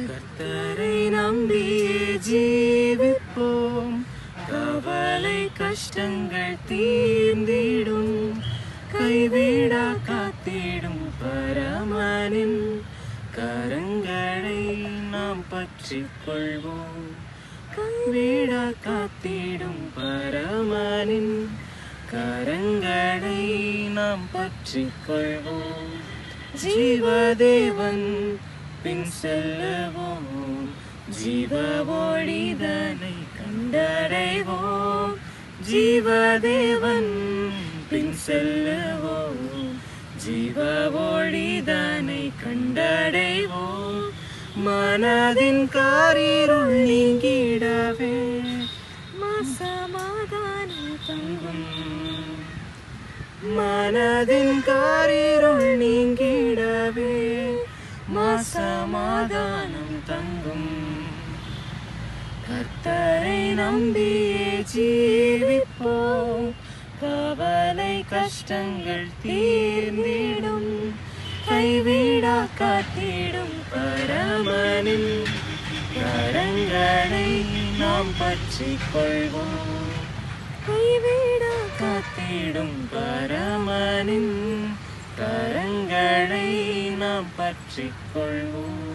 கர்த்தரை நம்பியே ஜீவிப்போம், கவலை கஷ்டங்கள் தீர்ந்திடும், கைவிடா காத்திடும் பரமனின் கரங்களை நாம் பற்றிக் கொள்வோம். கைவிடா காத்திடும் பரமனின் கரங்களை நாம் பற்றிக் கொள்வோம். ஜீவதேவன் பின் செல்லுவோம், ஜீவ ஒளிதனை கண்டடைவோம். ஜீவதேவன் பின் செல்லுவோம், ஜீவ ஒளிதனை கண்டடைவோம். மனதின் காரிருள் நீங்கிடவே சமாதானம் தங்கும், மனதின் காரிருள் நீங்கிடவே சமாதானம் தங்கும். கர்த்தரை நம்பியே ஜீவிப்போம், கவலை கஷ்டங்கள் தீர்ந்திடும், கைவிடா காத்திடும் பரமனின் கரங்களை நாம் பற்றிக் கொள்வோம். கைவிடா காத்திடும் பரமனின் கரங்களை நாம் பற்றிக் கொள்வோம்.